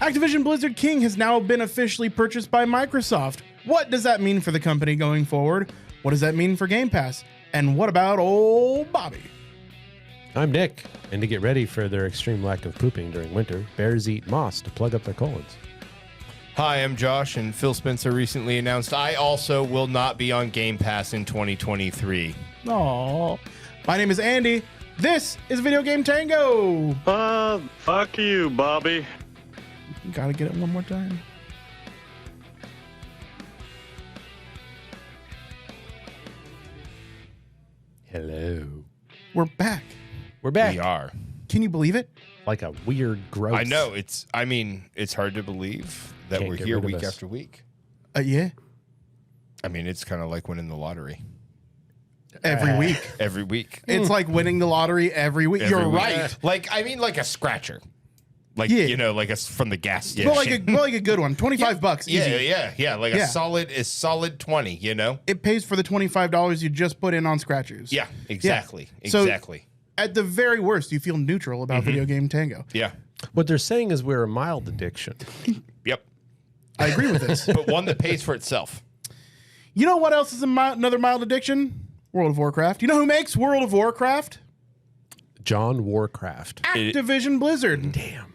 Activision Blizzard King has now been officially purchased by Microsoft. What does that mean for the company going forward? What does that mean for Game Pass? And what about old Bobby? I'm Nick, and to get ready for their extreme lack of pooping during winter, bears eat moss to plug up their colons. Hi, I'm Josh, and Phil Spencer recently announced I also will not be on Game Pass in 2023. Aww. My name is Andy. This is Video Game Tango. Fuck you, Bobby. Gotta get it one more time. Hello. We're back. We're back. We are. Can you believe it? Like a weird growth. I know. It's hard to believe that Can't we're get here rid of week us. after week. Yeah. I mean, it's kind of like winning the lottery. Every week. Every week. It's like winning the lottery every week. Every You're week. right. Like a scratcher. Like, Yeah. you know, like from the gas station. Well, like a good one. $25 easy. Yeah. Like Yeah. a solid 20, you know? It pays for the $25 you just put in on scratchers. Yeah, exactly. So- Exactly. At the very worst, you feel neutral about Video Game Tango. Yeah. What they're saying is we're a mild addiction. Yep. I agree with this. But one that pays for itself. You know what else is another mild addiction? World of Warcraft. You know who makes World of Warcraft? John Warcraft. Activision Blizzard. Damn.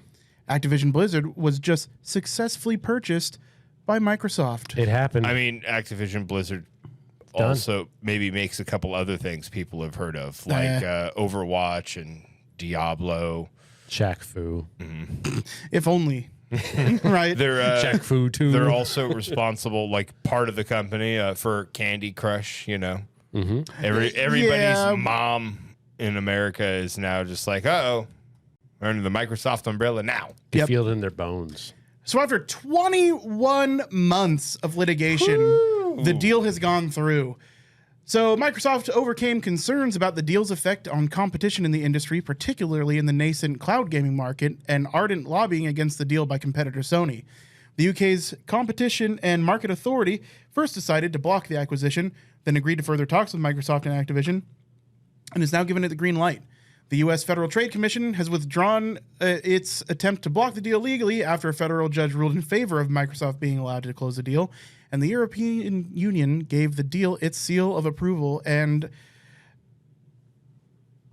Activision Blizzard was just successfully purchased by Microsoft. It happened. I mean, Activision Blizzard Done. also maybe makes a couple other things people have heard of, like Overwatch and Diablo. Shaq Fu. If only. Right? They're Shaq Fu too. they're also responsible, like part of the company, for Candy Crush. You know, everybody's Yeah. mom in America is now just like, uh-oh, we're under the Microsoft umbrella now. They Yep. feel it in their bones. So after 21 months of litigation, the deal has gone through. So Microsoft overcame concerns about the deal's effect on competition in the industry, particularly in the nascent cloud gaming market, and ardent lobbying against the deal by competitor Sony. The UK's Competition and Market Authority first decided to block the acquisition, then agreed to further talks with Microsoft and Activision, and is now given it the green light. The U.S. Federal Trade Commission has withdrawn its attempt to block the deal legally after a federal judge ruled in favor of Microsoft being allowed to close the deal, and the European Union gave the deal its seal of approval. And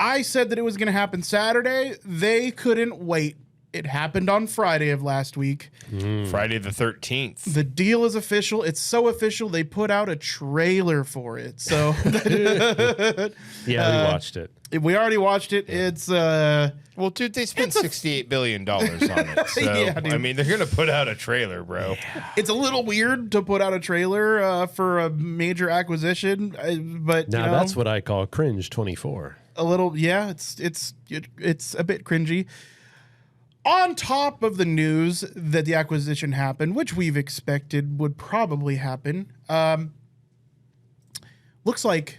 I said that it was going to happen Saturday. They couldn't wait. It happened on Friday of last week. Friday the 13th. The deal is official. It's so official, they put out a trailer for it. So Yeah, we watched it. we already watched it. It's Well, dude, they spent $68 billion on it. So, Yeah, dude. I mean, they're going to put out a trailer, bro. it's a little weird to put out a trailer for a major acquisition, but Now you know, that's what I call cringe 24. a little. Yeah, it's a bit cringy. On top of the news that the acquisition happened, which we've expected would probably happen, looks like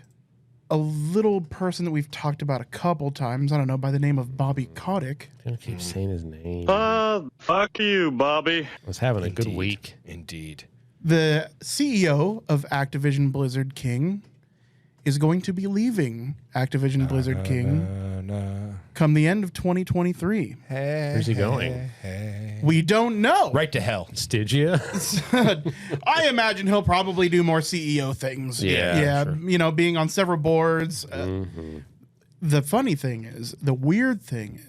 a little person that we've talked about a couple times, I don't know, by the name of Bobby Kotick. I'm gonna keep saying his name. I Fuck you, Bobby. was having a good Indeed. week. Indeed. The CEO of Activision Blizzard King is going to be leaving Activision Blizzard King come the end of 2023. Where's he going? We don't know. Right to hell. Stygia? I imagine he'll probably do more CEO things. Yeah, sure. You know, being on several boards. The funny thing is, the weird thing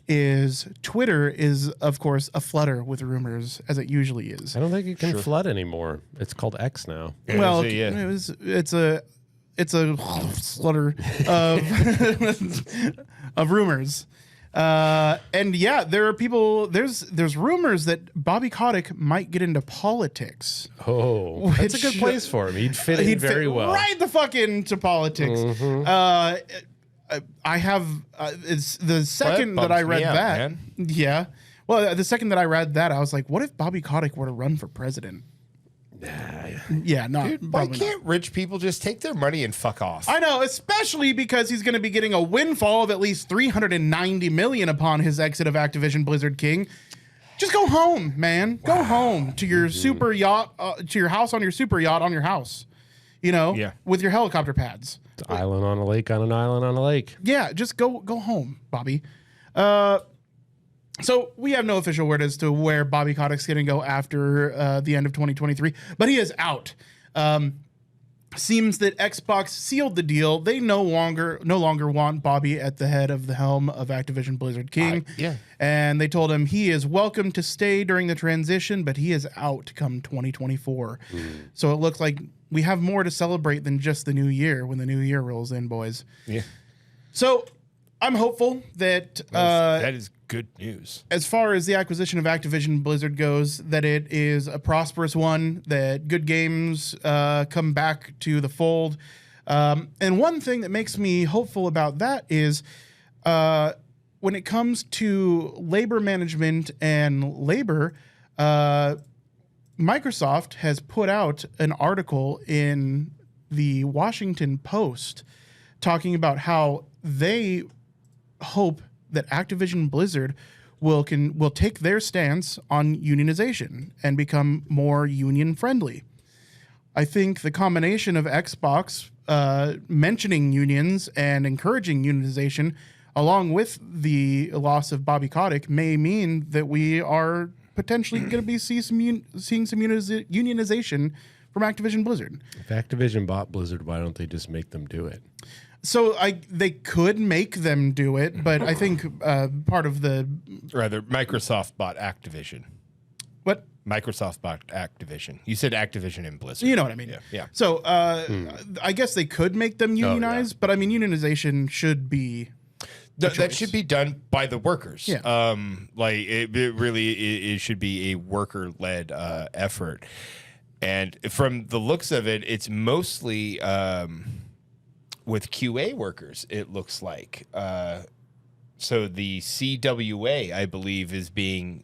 is Twitter is, of course, aflutter with rumors, as it usually is. I don't think it can flood anymore. It's called X now. Well, Yeah. it's a flutter of rumors. And yeah, there are people. There's rumors that Bobby Kotick might get into politics. Oh, that's a good Which- place for him. He'd fit in He'd very fit well. right the fuck into politics. I have it's the second that I bums read me out, that. man. Yeah. Well, the second that I read that, I was like, what if Bobby Kotick were to run for president? Yeah, no. Dude, why probably not. can't rich people just take their money and fuck off? I know, especially because he's going to be getting a windfall of at least $390 million upon his exit of Activision Blizzard King. Just go home, man. Go home to your super yacht, to your house on your super yacht on your house. You know, Yeah. with your helicopter pads. It's an island on a lake on an island on a lake. Yeah, just go home, Bobby. So we have no official word as to where Bobby Kotick's going to go after the end of 2023, but he is out. Seems that Xbox sealed the deal. They no longer want Bobby at the head of the helm of Activision Blizzard King. And they told him he is welcome to stay during the transition, but he is out come 2024. So it looks like we have more to celebrate than just the new year when the new year rolls in, boys. Yeah. So I'm hopeful that that is good news. As far as the acquisition of Activision Blizzard goes, that it is a prosperous one, that good games come back to the fold. And one thing that makes me hopeful about that is when it comes to labor management and labor, Microsoft has put out an article in the Washington Post talking about how they hope that Activision Blizzard will take their stance on unionization and become more union friendly. I think the combination of Xbox mentioning unions and encouraging unionization, along with the loss of Bobby Kotick, may mean that we are potentially going to be seeing some unionization from Activision Blizzard. If Activision bought Blizzard, why don't they just make them do it? So they could make them do it, but I think part of the... Rather, Microsoft bought Activision. What? Microsoft bought Activision. You said Activision and Blizzard. You know what I mean. Yeah. So I guess they could make them unionize, but I mean, unionization should be... That should be done by the workers. Yeah. It really should be a worker-led effort. And from the looks of it, it's mostly... with QA workers, it looks like. So the CWA, I believe, is being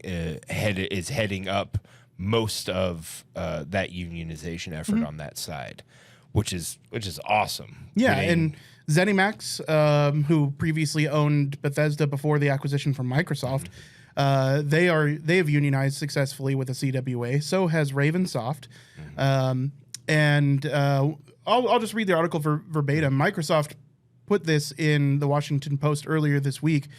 heading up most of that unionization effort on that side, which is awesome. Yeah, and ZeniMax, who previously owned Bethesda before the acquisition from Microsoft, they have unionized successfully with the CWA. So has Ravensoft, I'll just read the article verbatim. Microsoft put this in the Washington Post earlier this week. It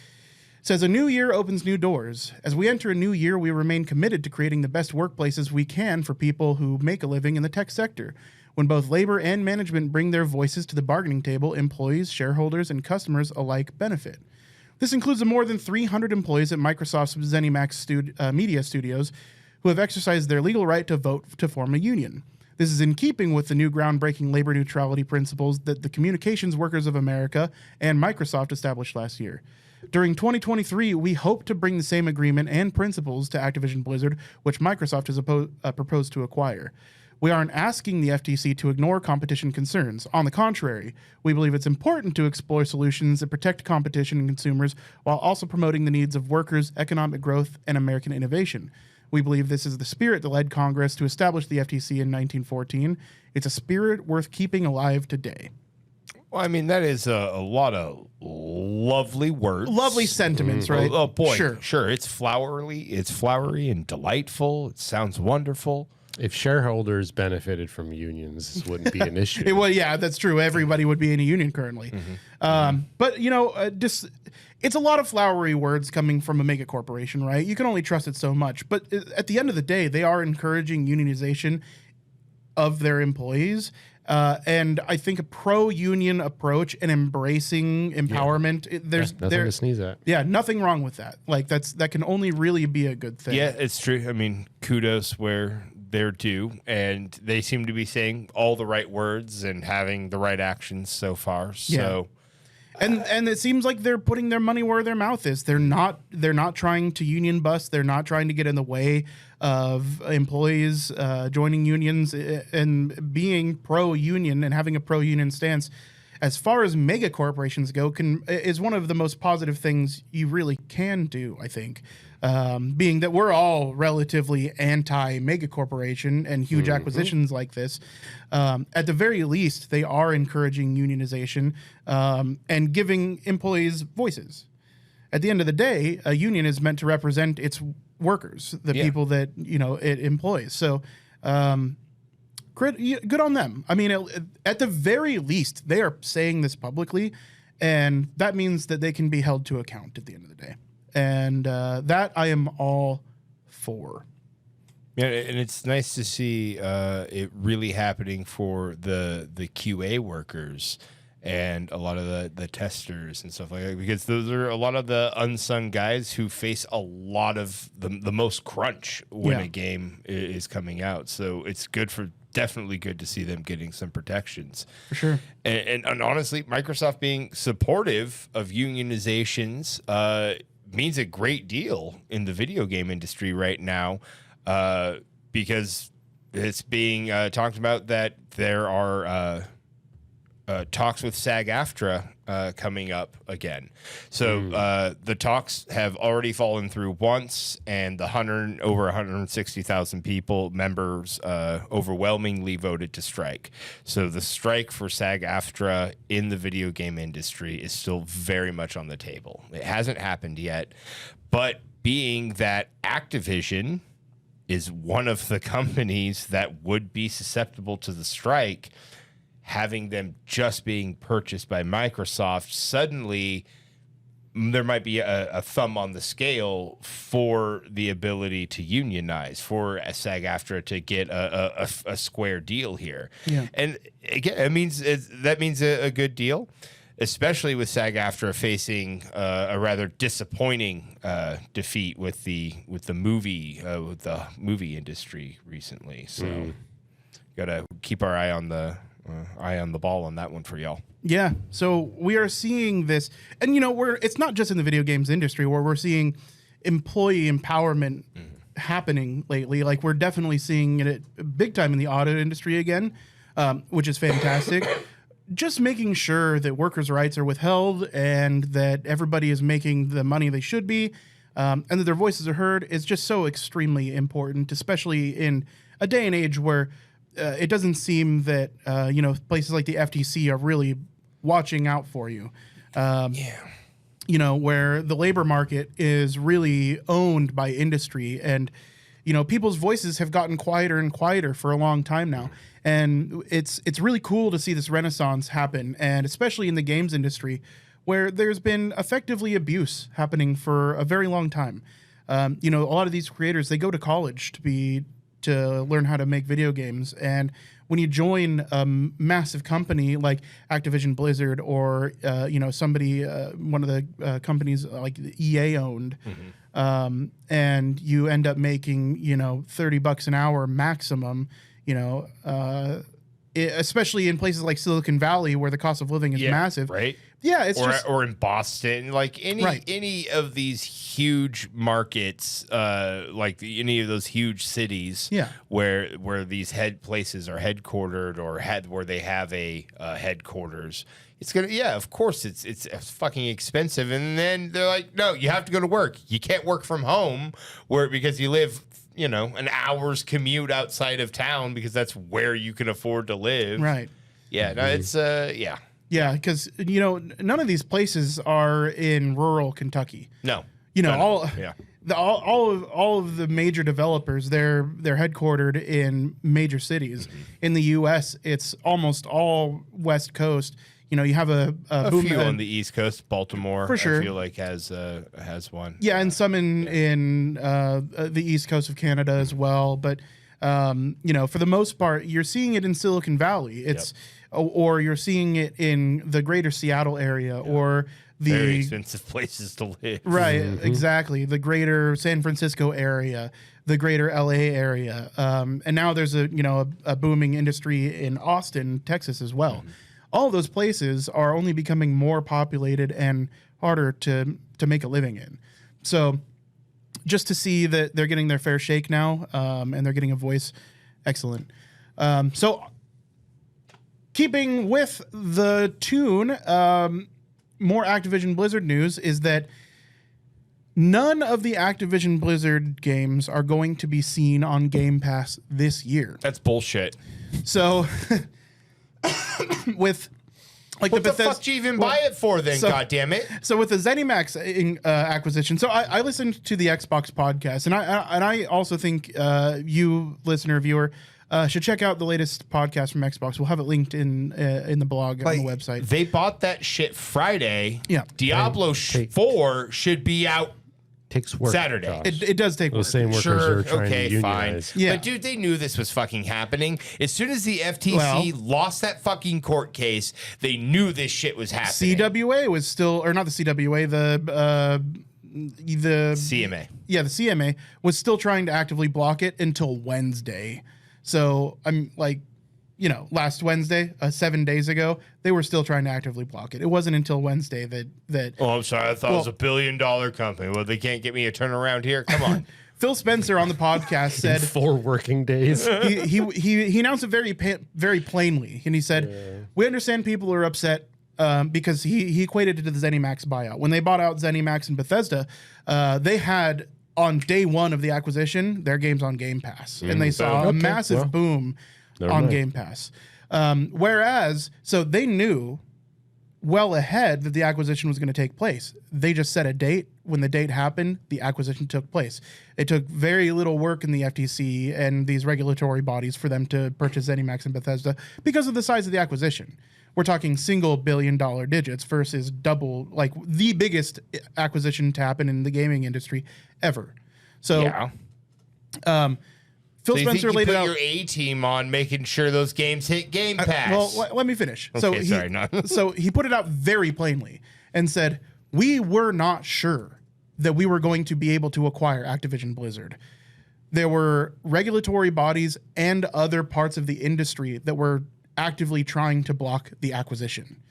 says, a new year opens new doors. As we enter a new year, we remain committed to creating the best workplaces we can for people who make a living in the tech sector. When both labor and management bring their voices to the bargaining table, employees, shareholders, and customers alike benefit. This includes the more than 300 employees at Microsoft's ZeniMax Media Studios who have exercised their legal right to vote to form a union. This is in keeping with the new groundbreaking labor neutrality principles that the Communications Workers of America and Microsoft established last year. During 2023, we hope to bring the same agreement and principles to Activision Blizzard, which Microsoft has proposed to acquire. We aren't asking the FTC to ignore competition concerns. On the contrary, we believe it's important to explore solutions that protect competition and consumers while also promoting the needs of workers, economic growth, and American innovation. We believe this is the spirit that led Congress to establish the FTC in 1914. It's a spirit worth keeping alive today. Well, I mean, that is a lot of lovely words. Lovely sentiments, right? Oh, boy. Sure. It's flowery and delightful. It sounds wonderful. If shareholders benefited from unions, this wouldn't be an issue. Well, yeah, that's true. Everybody would be in a union currently. But, it's a lot of flowery words coming from a mega corporation, right? You can only trust it so much. But at the end of the day, they are encouraging unionization of their employees. And I think a pro-union approach and embracing empowerment, there's nothing to sneeze at. Yeah, nothing wrong with that. Like that can only really be a good thing. Yeah, it's true. I mean, kudos where they're due, and they seem to be saying all the right words and having the right actions so far. So, and it seems like they're putting their money where their mouth is. They're not trying to union bust. They're not trying to get in the way of employees joining unions and being pro-union and having a pro-union stance. As far as mega corporations go, is one of the most positive things you really can do, I think. Being that we're all relatively anti-mega corporation and huge acquisitions like this, at the very least, they are encouraging unionization and giving employees voices. At the end of the day, a union is meant to represent its workers, the people that it employs. So, good on them. I mean, at the very least, they are saying this publicly, and that means that they can be held to account at the end of the day. And that I am all for. Yeah, and it's nice to see it really happening for the QA workers and a lot of the testers and stuff like that, because those are a lot of the unsung guys who face a lot of the most crunch when a game is coming out. So it's definitely good to see them getting some protections. For sure. And honestly, Microsoft being supportive of unionizations means a great deal in the video game industry right now, because it's being talked about that there are talks with SAG-AFTRA coming up again. So the talks have already fallen through once, and over 160,000 members overwhelmingly voted to strike. So the strike for SAG-AFTRA in the video game industry is still very much on the table. It hasn't happened yet, but being that Activision is one of the companies that would be susceptible to the strike, having them just being purchased by Microsoft, suddenly there might be a thumb on the scale for the ability to unionize, for a SAG-AFTRA to get a square deal here. Yeah. And again, that means a good deal, especially with SAG-AFTRA facing a rather disappointing defeat with the movie industry recently. So gotta keep our eye on the ball on that one for y'all. Yeah. So we are seeing this, and it's not just in the video games industry where we're seeing employee empowerment happening lately. Like, we're definitely seeing it big time in the auto industry again, which is fantastic. Just making sure that workers' rights are withheld and that everybody is making the money they should be, and that their voices are heard is just so extremely important, especially in a day and age where it doesn't seem that places like the FTC are really watching out for you. Where the labor market is really owned by industry, and people's voices have gotten quieter and quieter for a long time now. And it's really cool to see this renaissance happen, and especially in the games industry, where there's been effectively abuse happening for a very long time. A lot of these creators, they go to college to learn how to make video games, and when you join a massive company like Activision Blizzard or somebody, one of the companies like EA owned, and you end up making $30 an hour maximum, especially in places like Silicon Valley where the cost of living is massive, right? Yeah, or in Boston, like any of these huge markets, like any of those huge cities, where these places are headquartered or where they have a headquarters. It's gonna, of course, it's fucking expensive, and then they're like, no, you have to go to work. You can't work from home because you live, an hour's commute outside of town because that's where you can afford to live. Right. Yeah. No, it's Yeah, because none of these places are in rural Kentucky. No, all of the major developers, they're headquartered in major cities. In the U.S., it's almost all West Coast. You have a few on the East Coast. Baltimore, for sure, I feel like has one. Yeah, and some in the East Coast of Canada as well. But for the most part, you're seeing it in Silicon Valley. Or you're seeing it in the greater Seattle area, or the very expensive places to live. Right, exactly. The greater San Francisco area, the greater LA area, and now there's a booming industry in Austin, Texas as well. All of those places are only becoming more populated and harder to make a living in. So just to see that they're getting their fair shake now, and they're getting a voice, excellent. So keeping with the tune, more Activision Blizzard news is that none of the Activision Blizzard games are going to be seen on Game Pass this year. That's bullshit. So with like what the fuck do you even buy it for then? God damn it! So with the ZeniMax acquisition, so I listened to the Xbox podcast, and I also think you listener viewer should check out the latest podcast from Xbox. We'll have it linked in the blog on the website. They bought that shit Friday. Yeah, Diablo 4 should be out Takes work. Saturday. Josh. It does take work. Those same workers Sure, are trying okay, to unionize. fine. Yeah. But dude, they knew this was fucking happening. As soon as the FTC lost that fucking court case, they knew this shit was happening. CWA was still, or not the CWA, the CMA. Yeah, the CMA was still trying to actively block it until Wednesday. So I'm like, you know, last Wednesday, 7 days ago, they were still trying to actively block it. It wasn't until Wednesday that Oh, I'm sorry. I thought it was a $1 billion company. Well, they can't get me a turnaround here. Come on. Phil Spencer on the podcast said 4 working days. he announced it very plainly, and he said, "We understand people are upset because he equated it to the ZeniMax buyout. When they bought out ZeniMax and Bethesda, they had on day one of the acquisition their games on Game Pass, and they saw a massive boom on Game Pass. Whereas, so they knew well ahead that the acquisition was going to take place. They just set a date. When the date happened, the acquisition took place. It took very little work in the FTC and these regulatory bodies for them to purchase ZeniMax and Bethesda because of the size of the acquisition. We're talking single $billion digits versus double, like the biggest acquisition to happen in the gaming industry ever. So, Yeah. Phil So you Spencer think you laid put it out. your A team on making sure those games hit Game Pass. Well, let me finish. Okay, sorry, no. So he put it out very plainly and said, we were not sure that we were going to be able to acquire Activision Blizzard. There were regulatory bodies and other parts of the industry that were actively trying to block the acquisition.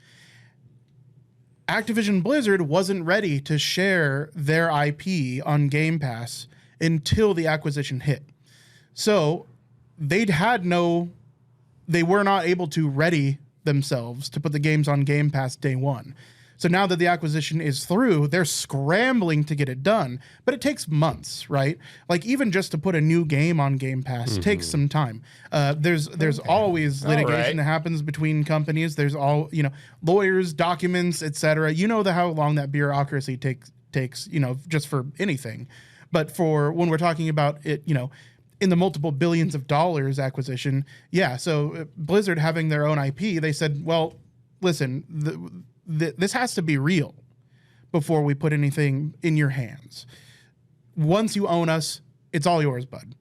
Activision Blizzard wasn't ready to share their IP on Game Pass until the acquisition hit. So they were not able to ready themselves to put the games on Game Pass day one. So now that the acquisition is through, they're scrambling to get it done, but it takes months, right? Like even just to put a new game on Game Pass takes some time. There's always litigation that happens between companies. There's lawyers, documents, etc. You know how long that bureaucracy takes, you know, just for anything. But for when we're talking about it, you know, in the multiple billions of dollars acquisition, yeah. So Blizzard having their own IP, they said, well, listen, this has to be real before we put anything in your hands. Once you own us, it's all yours, bud.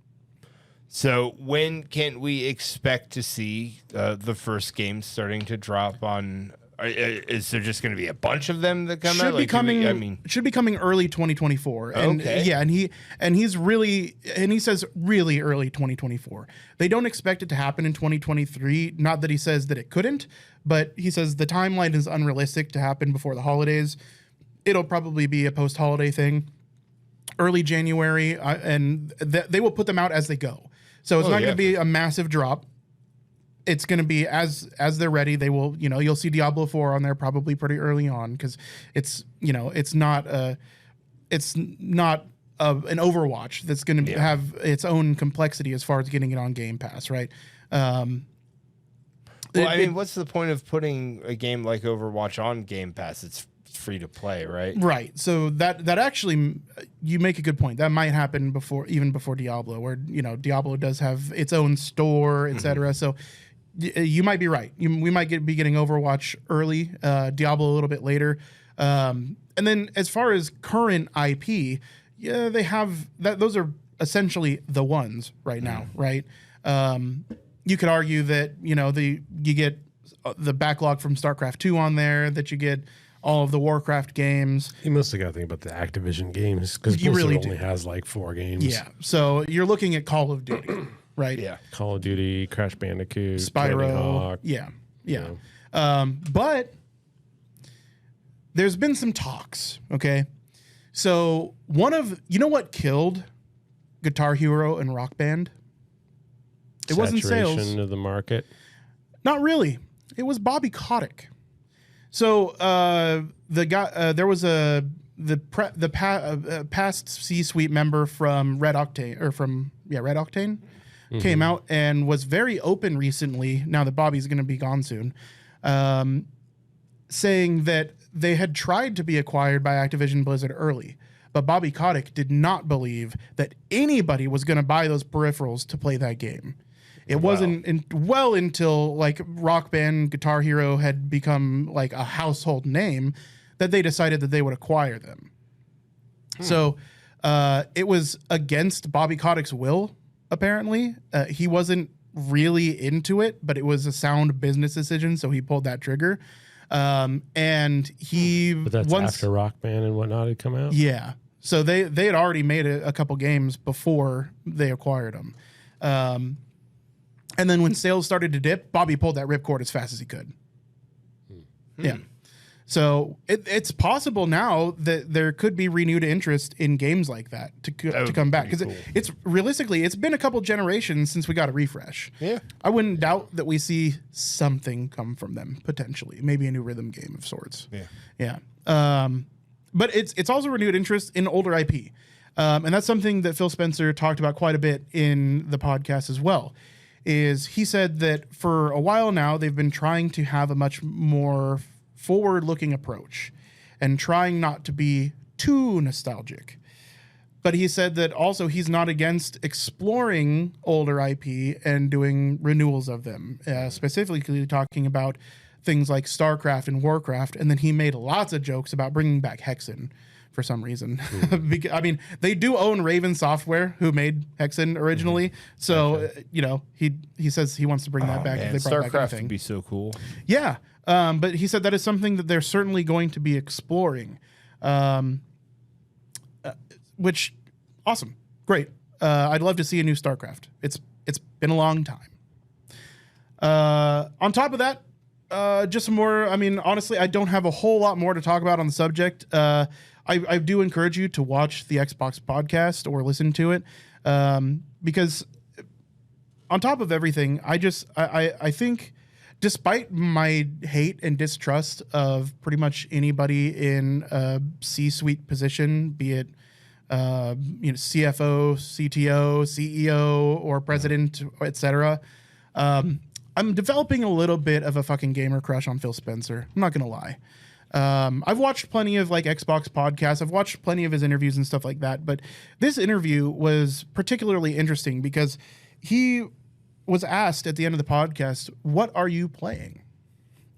So when can we expect to see the first game starting to drop on? Is there just going to be a bunch of them that come out? Should be coming early 2024. And Okay. yeah, and he says really early 2024. They don't expect it to happen in 2023. Not that he says that it couldn't, but he says the timeline is unrealistic to happen before the holidays. It'll probably be a post-holiday thing, early January, and they will put them out as they go. So it's not going to be a massive drop. It's going to be as they're ready. They will, you know, you'll see Diablo 4 on there probably pretty early on because it's, you know, it's not an Overwatch that's going to have its own complexity as far as getting it on Game Pass, right? What's the point of putting a game like Overwatch on Game Pass? It's free to play, right? Right. So that actually, you make a good point. That might happen even before Diablo, where, you know, Diablo does have its own store, etc. So you might be right. We might be getting Overwatch early, Diablo a little bit later. And then as far as current IP, yeah, they have that. Those are essentially the ones right now, right? You could argue that, you know, you get the backlog from StarCraft 2 on there, that you get all of the Warcraft games. You mostly got to think about the Activision games because You Blizzard really only has like 4 games. Yeah. So you're looking at Call of Duty, right? Yeah. Call of Duty, Crash Bandicoot, Tony Spyro. Hawk. Yeah. Yeah. But there's been some talks, okay? So you know what killed Guitar Hero and Rock Band? It wasn't sales. Saturation of the market. Not really. It was Bobby Kotick. So the guy, there was past C-suite member from Red Octane came out and was very open recently. Now that Bobby's going to be gone soon, saying that they had tried to be acquired by Activision Blizzard early, but Bobby Kotick did not believe that anybody was going to buy those peripherals to play that game. It wasn't until like Rock Band, Guitar Hero had become like a household name that they decided that they would acquire them. So It was against Bobby Kotick's will, apparently. He wasn't really into it, but it was a sound business decision, so he pulled that trigger. And he... But that's after Rock Band and whatnot had come out? Yeah. So they had already made a couple games before they acquired them. And then when sales started to dip, Bobby pulled that ripcord as fast as he could. Yeah. So it's possible now that there could be renewed interest in games like that to come back. Because it's realistically, it's been a couple generations since we got a refresh. Yeah. I wouldn't doubt that we see something come from them, potentially. Maybe a new rhythm game of sorts. Yeah. Yeah. But it's also renewed interest in older IP. And that's something that Phil Spencer talked about quite a bit in the podcast as well. Is he said that for a while now, they've been trying to have a much more forward-looking approach and trying not to be too nostalgic. But he said that also he's not against exploring older IP and doing renewals of them, specifically talking about things like StarCraft and Warcraft. And then he made lots of jokes about bringing back Hexen for some reason. I mean, they do own Raven Software, who made Hexen originally. So, you know, he says he wants to bring that back. Man, if they brought back StarCraft anything. would be so cool. Yeah. But he said that is something that they're certainly going to be exploring, which awesome. Great. I'd love to see a new StarCraft. It's been a long time. On top of that, just some more. I mean, honestly, I don't have a whole lot more to talk about on the subject. I do encourage you to watch the Xbox podcast or listen to it, because on top of everything, I think, despite my hate and distrust of pretty much anybody in a C-suite position, be it CFO, CTO, CEO, or president, etc., I'm developing a little bit of a fucking gamer crush on Phil Spencer. I'm not gonna lie. I've watched plenty of like Xbox podcasts. I've watched plenty of his interviews and stuff like that. But this interview was particularly interesting because he was asked at the end of the podcast, "What are you playing?"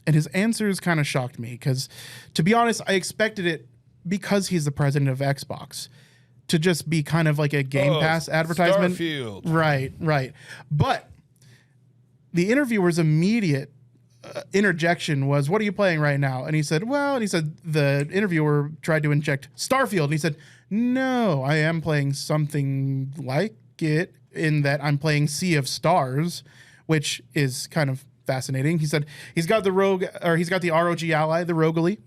And his answers kind of shocked me because, to be honest, I expected it, because he's the president of Xbox, to just be kind of like a Game Pass advertisement. Starfield. Right. But the interviewer's immediate interjection was, "What are you playing right now?" And he said, the interviewer tried to inject Starfield. And he said, "No, I am playing something like it, in that I'm playing Sea of Stars," which is kind of fascinating. He said he's got the ROG ally, the Roguely.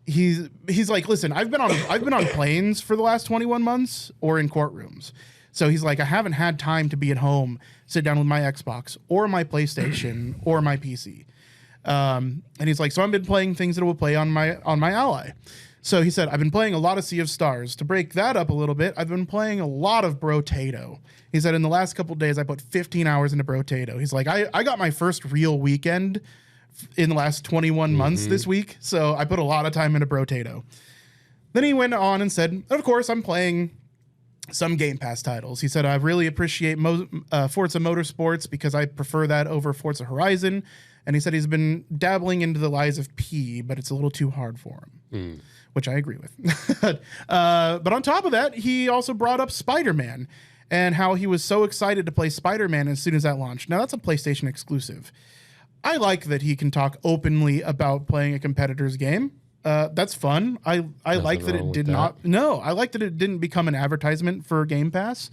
He's like, "Listen, I've been on planes for the last 21 months or in courtrooms." So he's like, "I haven't had time to be at home, sit down with my Xbox or my PlayStation or my PC." And he's like, "So I've been playing things that will play on my ally." So he said, "I've been playing a lot of Sea of Stars. To break that up a little bit, I've been playing a lot of Brotato." He said, "In the last couple of days, I put 15 hours into Brotato." He's like, I got my first real weekend in the last 21 months this week, so I put a lot of time into Brotato." Then he went on and said, "Of course, I'm playing some Game Pass titles." He said, "I really appreciate Forza Motorsports because I prefer that over Forza Horizon." And he said he's been dabbling into the Lies of P, but it's a little too hard for him, which I agree with. But on top of that, he also brought up Spider-Man and how he was so excited to play Spider-Man as soon as that launched. Now, that's a PlayStation exclusive. I like that he can talk openly about playing a competitor's game. That's fun. I like that it did not. No, I like that it didn't become an advertisement for Game Pass.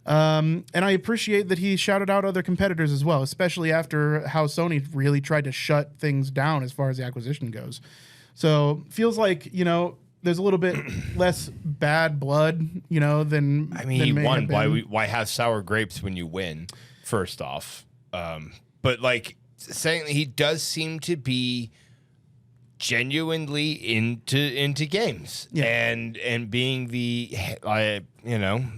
And I appreciate that he shouted out other competitors as well, especially after how Sony really tried to shut things down as far as the acquisition goes. So feels like, there's a little bit less bad blood, than. I mean, he won. Why have sour grapes when you win? First off, but like saying he does seem to be genuinely into games, and being the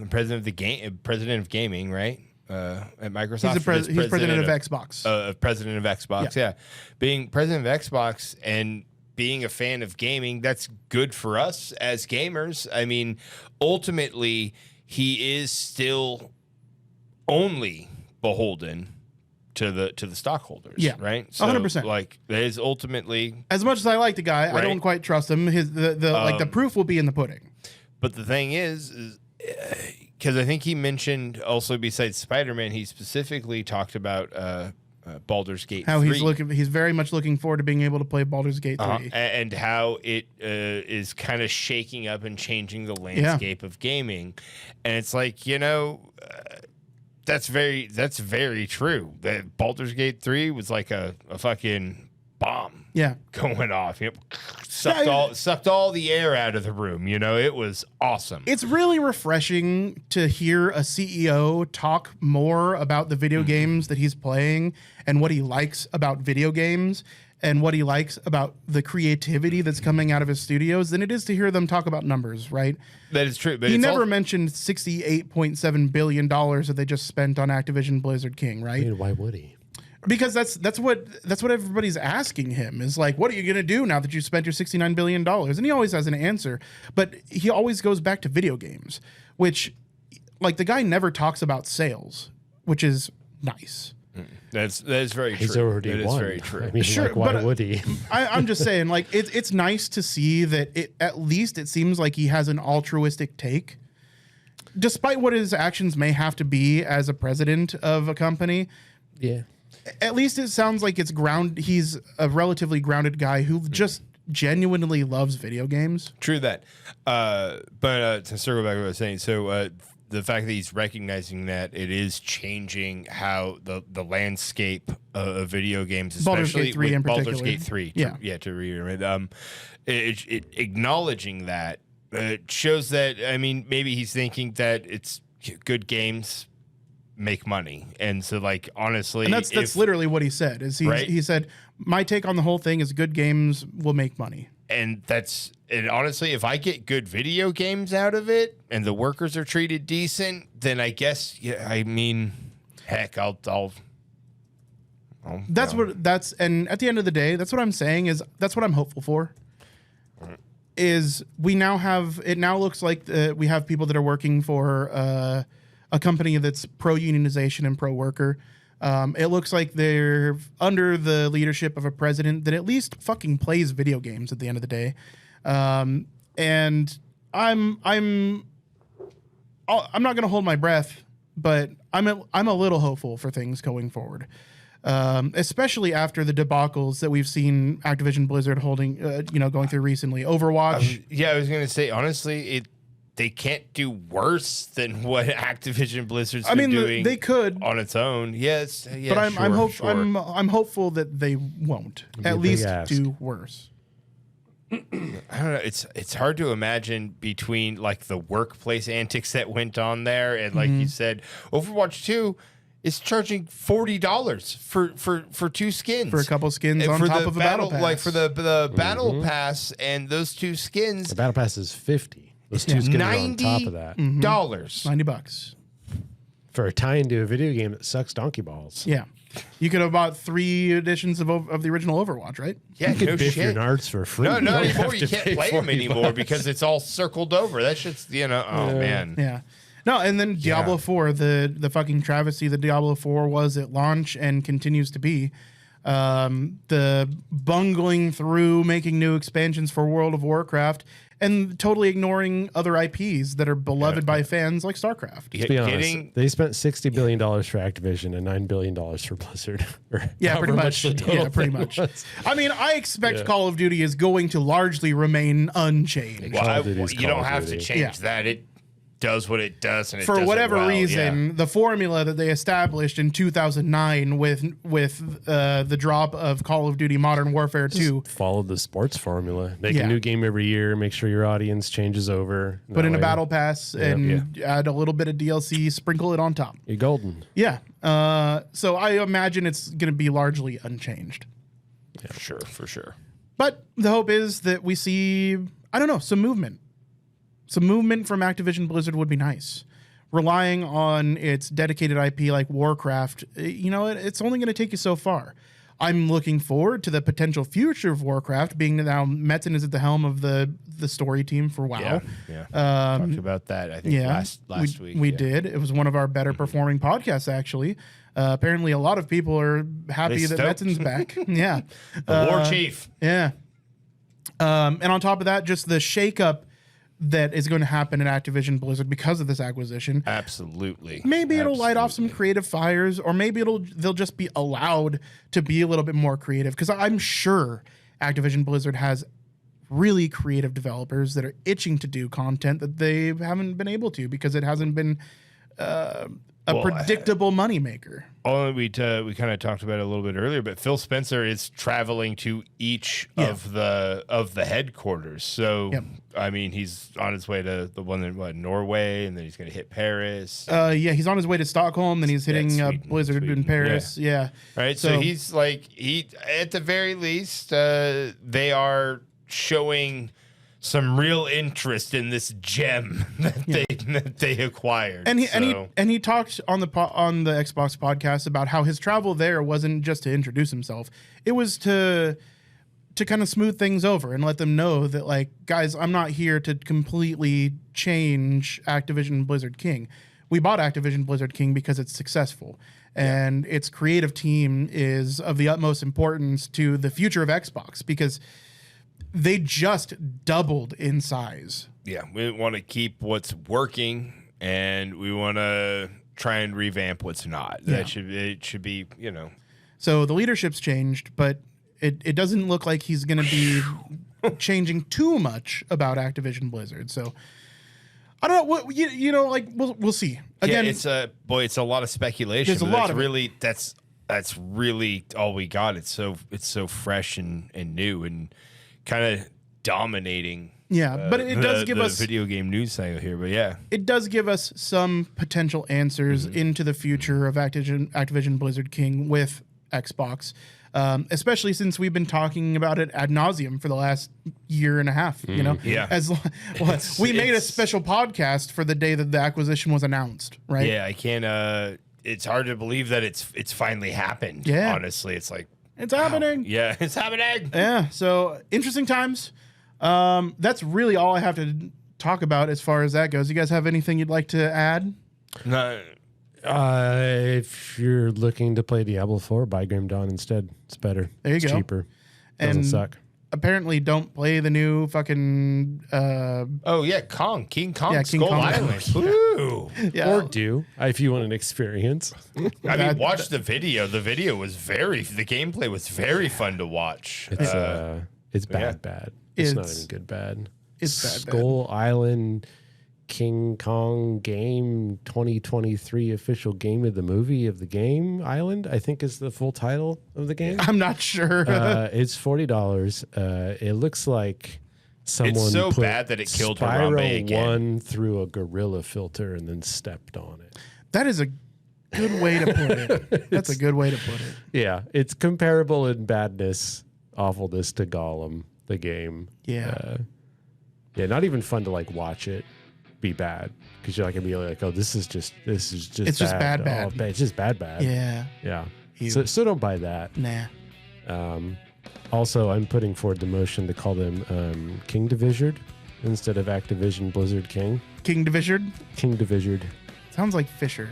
president of gaming, right? At Microsoft, he's president of Xbox. President of Xbox, yeah. Being president of Xbox and being a fan of gaming, that's good for us as gamers. I mean, ultimately, he is still only beholden to the stockholders. Yeah. Right. So 100%. like that is ultimately. As much as I like the guy, I Right. don't quite trust him. The proof will be in the pudding. But the thing is because I think he mentioned also besides Spider-Man, he specifically talked about Baldur's Gate. How 3. he's very much looking forward to being able to play Baldur's Gate 3. And how it is kind of shaking up and changing the landscape of gaming. And it's like, that's very true. That Baldur's Gate 3 was like a fucking bomb going off. Sucked all the air out of the room. It was awesome. It's really refreshing to hear a CEO talk more about the video games that he's playing and what he likes about video games and what he likes about the creativity that's coming out of his studios than it is to hear them talk about numbers, right? That is true. But he never mentioned $68.7 billion that they just spent on Activision Blizzard King, right? I mean, why would he? Because that's what everybody's asking him is like, what are you going to do now that you spent your $69 billion? And he always has an answer, but he always goes back to video games, which like the guy never talks about sales, which is nice. That is very true. He's already won. Is very true. I mean, Sure, why but would he? I'm just saying, like, it's nice to see that at least it seems like he has an altruistic take. Despite what his actions may have to be as a president of a company. Yeah. At least it sounds like he's a relatively grounded guy who just genuinely loves video games. True that. But to circle back to what I was saying, so the fact that he's recognizing that it is changing how the landscape of video games, Baldur's especially Gate 3 with in Baldur's particular. Gate 3. To reiterate, acknowledging that shows that, I mean, maybe he's thinking that it's good games make money, and so like honestly, And that's literally what he said. He said, my take on the whole thing is good games will make money. And honestly, if I get good video games out of it and the workers are treated decent, then I guess I mean, heck, I'll and at the end of the day, that's what I'm saying is that's what I'm hopeful for. Is it now looks like we have people that are working for a company that's pro-unionization and pro-worker. It looks like they're under the leadership of a president that at least fucking plays video games at the end of the day. And I'm not going to hold my breath, but I'm a little hopeful for things going forward. Especially after the debacles that we've seen Activision Blizzard going through recently. Overwatch. I was going to say, honestly, they can't do worse than what Activision Blizzard's been doing. They could on its own. Yes, yeah, but sure. I'm hopeful that they won't at least do worse. I don't know. It's hard to imagine between like the workplace antics that went on there and like you said, Overwatch 2 is charging $40 for two skins, for a couple skins on top of a battle pass, like for the battle pass, and those two skins. The battle pass is $50. Those two skins are on top of that. $90 for a tie into a video game that sucks donkey balls. Yeah, you could have bought 3 editions of the original Overwatch, right? Yeah, you could biff your nards for free. No, not anymore. have You to can't pay play them anymore $40. because it's all circled over. That shit's oh man. Yeah. No, and then Diablo 4, the fucking travesty that Diablo 4 was at launch and continues to be. The bungling through making new expansions for World of Warcraft and totally ignoring other IPs that are beloved by fans like StarCraft. To be honest, they spent $60 billion for Activision and $9 billion for Blizzard. Yeah, pretty much. Yeah, pretty much. I mean, I expect Call of Duty is going to largely remain unchanged. Well, you don't have to change that. It does what it does, and for whatever reason, the formula that they established in 2009 with the drop of Call of Duty Modern Warfare 2, follow the sports formula. Make a new game every year. Make sure your audience changes over. Put in a battle pass and add a little bit of DLC. Sprinkle it on top. You're golden. Yeah. So I imagine it's going to be largely unchanged. Yeah, for sure. But the hope is that we see, I don't know, some movement. Some movement from Activision Blizzard would be nice. Relying on its dedicated IP like Warcraft, it's only going to take you so far. I'm looking forward to the potential future of Warcraft, being that now Metzen is at the helm of the story team for WoW. Talked about that, I think, last week. We did. It was one of our better performing podcasts, actually. Apparently, a lot of people are happy that Metzen's back. Yeah. The War Chief. Yeah. And on top of that, just the shakeup that is going to happen at Activision Blizzard because of this acquisition. Absolutely. Maybe it'll light off some creative fires, or maybe they'll just be allowed to be a little bit more creative. Because I'm sure Activision Blizzard has really creative developers that are itching to do content that they haven't been able to because it hasn't been predictable moneymaker. We kind of talked about it a little bit earlier, but Phil Spencer is traveling to each of the headquarters. So I mean, he's on his way to the one in Norway, and then he's going to hit Paris. He's on his way to Stockholm, then he's hitting Blizzard in Paris. Yeah. Right. So he's like at the very least, they are showing some real interest in this gem that they acquired. And he talked on the Xbox podcast about how his travel there wasn't just to introduce himself. It was to kind of smooth things over and let them know that, like, guys, I'm not here to completely change Activision Blizzard King. We bought Activision Blizzard King because it's successful. And its creative team is of the utmost importance to the future of Xbox because they just doubled in size. Yeah, we want to keep what's working, and we want to try and revamp what's not. It should be, you know. So the leadership's changed, but it doesn't look like he's going to be changing too much about Activision Blizzard. So I don't know what like we'll see. Again, it's a lot of speculation. There's a lot of really that's really all we got. It's so fresh and new and kind of dominating. Yeah, but it does give us video game news cycle here. But yeah, it does give us some potential answers into the future of Activision Blizzard King with Xbox, especially since we've been talking about it ad nauseum for the last year and a half. You know, we made a special podcast for the day that the acquisition was announced. Right? Yeah, I can't. It's hard to believe that it's finally happened. Yeah, honestly, it's like. It's happening. Yeah, it's happening. Yeah, so interesting times. That's really all I have to talk about as far as that goes. You guys have anything you'd like to add? No. If you're looking to play Diablo 4, buy Grim Dawn instead. It's better. There you it's go. Cheaper. Doesn't suck. Apparently, don't play the new fucking. King Kong, King Skull Kong. Island. Woo. Yeah. Or do if you want an experience. I mean, watch the video. The video was the gameplay was very fun to watch. It's bad. It's not even good bad. It's bad. Skull Island King Kong game 2023 official game of the movie of the game Island, I think is the full title of the game. I'm not sure. It's $40. It looks like someone it's so put bad that it killed Spyro Harambe again. 1 through a gorilla filter and then stepped on it. That is a good way to put it. That's a good way to put it. Yeah, it's comparable in badness, awfulness to Gollum, the game. Yeah. Not even fun to like watch it be bad because you're like immediately like, oh, this is just it's bad. just bad. Oh, it's just bad. Yeah. So don't buy that. Nah. Also, I'm putting forward the motion to call them King Division instead of Activision Blizzard King. King Division? King Division. Sounds like Fisher,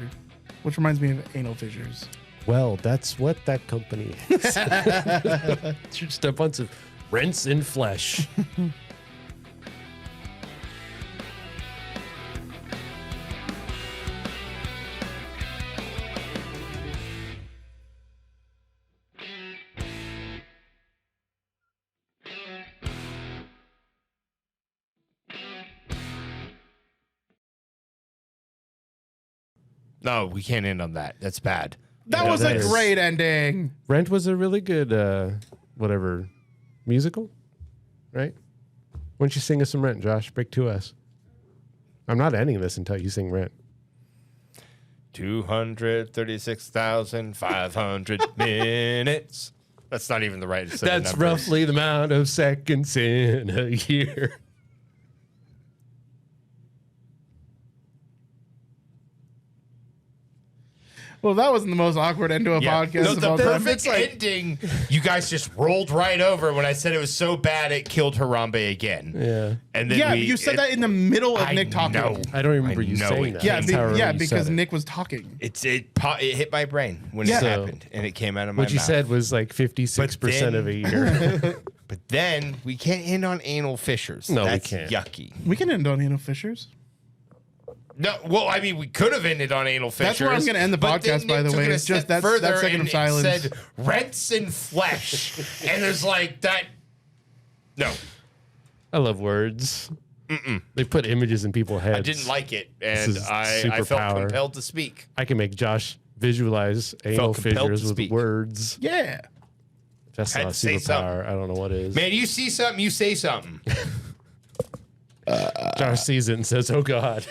which reminds me of anal fissures. Well, that's what that company is. It's just a bunch of rents in flesh. No, we can't end on that. That's bad. That was a great ending. Rent was a really good, musical, right? Why don't you sing us some Rent, Josh? Break to us. I'm not ending this until you sing Rent. 236,500 minutes. That's not even the right set of That's numbers. roughly the amount of seconds in a year. Well, that wasn't the most awkward end to a podcast. No, of the all time. perfect ending. You guys just rolled right over when I said it was so bad it killed Harambe again. Yeah. And then Yeah, you said that in the middle of Nick talking. know. I don't remember you know saying it. that. Yeah, That's how you because said it. Nick was talking. It hit my brain when Yeah. it happened, and it came out of my What you mouth. said was like 56% of a year. But then we can't end on anal fissures. No, we That's can't. yucky. We can end on anal fissures. No, well, I mean, we could have ended on anal fissures. That's where I'm gonna end the but then podcast, by Nick the took way. it a It's just step that further second of and silence. It said rents and flesh, and there's like that. No, I love words. They put images in people's heads. I didn't like it, This and is I felt superpower. compelled to speak. I can make Josh visualize anal compelled to fissures with speak. words. Yeah. That's Had not a to say superpower. I don't know what is. Man, you see something, you say something. Josh sees it and says, "Oh God."